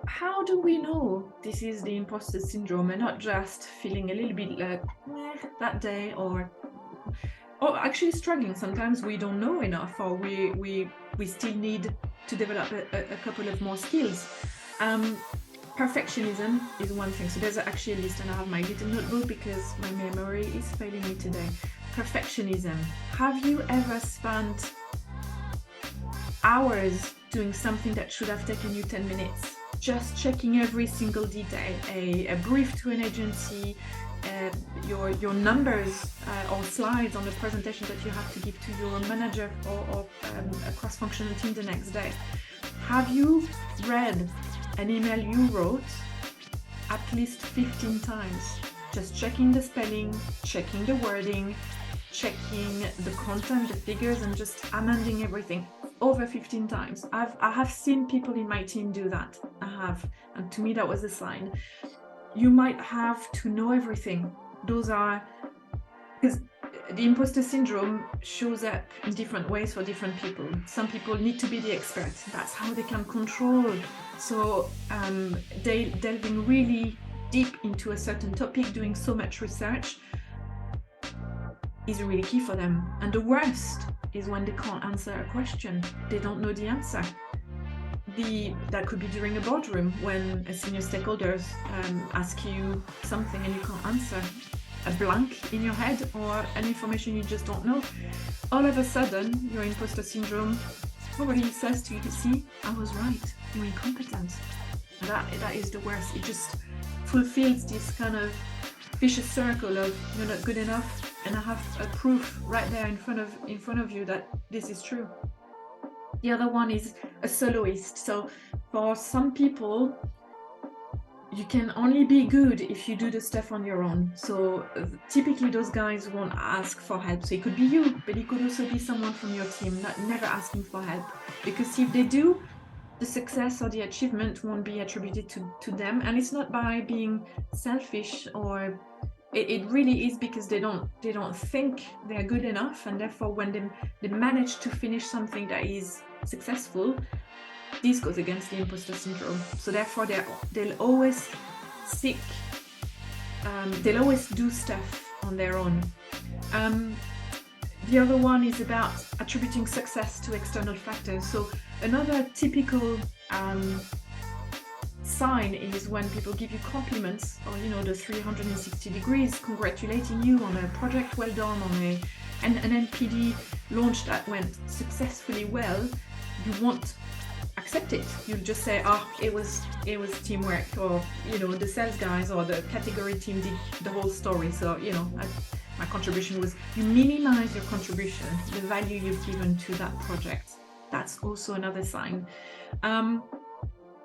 how do we know this is the imposter syndrome and not just feeling a little bit like that day, or actually struggling? Sometimes we don't know enough, or we still need to develop a couple of more skills. Um, Perfectionism is one thing. So there's actually a list, and I have my little notebook because my memory is failing me today. Perfectionism. Have you ever spent hours doing something that should have taken you 10 minutes? Just checking every single detail, a brief to an agency, your numbers or slides on the presentation that you have to give to your manager or a cross-functional team the next day. Have you read an email you wrote at least 15 times? Just checking the spelling, checking the wording, checking the content, the figures, and just amending everything over 15 times. I have seen people in my team do that. I have, and to me that was a sign. You might have to know everything. Those are, because the imposter syndrome shows up in different ways for different people. Some people need to be the expert. That's how they can control. So delving really deep into a certain topic, doing so much research, is really key for them. And the worst is when they can't answer a question. They don't know the answer. That could be during a boardroom when a senior stakeholders ask you something and you can't answer. A blank in your head or an information you just don't know. All of a sudden, your imposter syndrome probably says to you, see, I was right, you're incompetent. That is the worst. It just fulfills this kind of vicious circle of you're not good enough, and I have a proof right there in front of you that this is true. The other one is a soloist. So for some people, you can only be good if you do the stuff on your own. So typically those guys won't ask for help. So it could be you, but it could also be someone from your team, never asking for help. Because if they do, the success or the achievement won't be attributed to them. And it's not by being selfish, or it really is because they don't think they're good enough, and therefore when they manage to finish something that is successful, this goes against the imposter syndrome. So therefore they'll always seek, they'll always do stuff on their own. The other one is about attributing success to external factors. So another typical sign is when people give you compliments, or the 360 degrees, congratulating you on a project well done, on an NPD launch that went successfully well. You won't accept it. You'll just say, it was teamwork, or the sales guys or the category team did the whole story, so my contribution was. You minimize your contribution, the value you've given to that project. That's also another sign.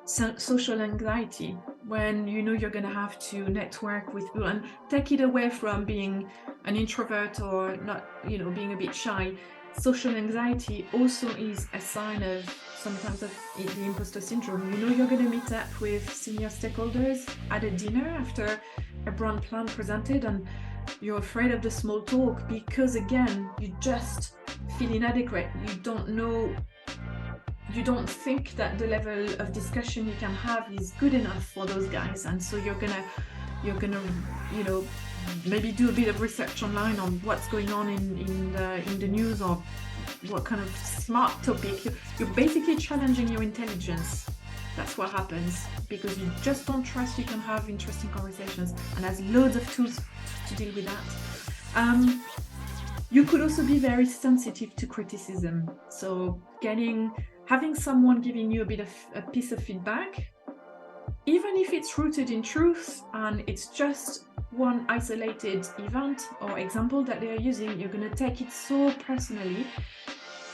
Social anxiety, when you're going to have to network with people, and take it away from being an introvert or not, being a bit shy. Social anxiety also is a sign of sometimes of the imposter syndrome. You're going to meet up with senior stakeholders at a dinner after a brand plan presented, and you're afraid of the small talk because, again, you just feel inadequate. You don't think that the level of discussion you can have is good enough for those guys, and so you're gonna maybe do a bit of research online on what's going on in the news, or what kind of smart topic. You're basically challenging your intelligence. That's what happens, because you just don't trust you can have interesting conversations, and there's loads of tools to deal with that. You could also be very sensitive to criticism. So having someone giving you a piece of feedback, even if it's rooted in truth and it's just one isolated event or example that they are using, you're going to take it so personally.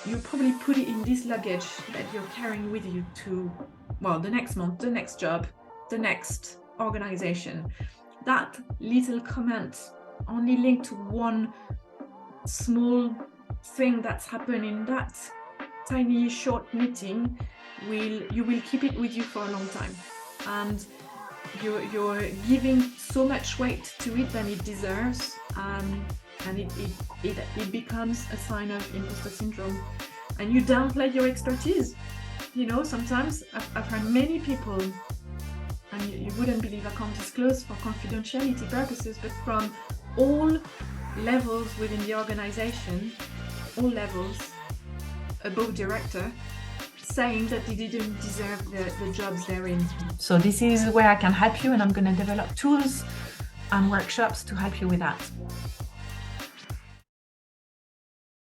You'll probably put it in this luggage that you're carrying with you to, the next month, the next job, the next organization. That little comment, only linked to one small thing that's happened in that tiny short meeting, you will keep it with you for a long time, and you're giving so much weight to it than it deserves, and it becomes a sign of imposter syndrome, and you downplay your expertise. Sometimes I've heard many people and you wouldn't believe, I can't disclose for confidentiality purposes, but from all levels within the organization, all levels above director, saying that they didn't deserve the jobs they're in. So this is where I can help you, and I'm going to develop tools and workshops to help you with that.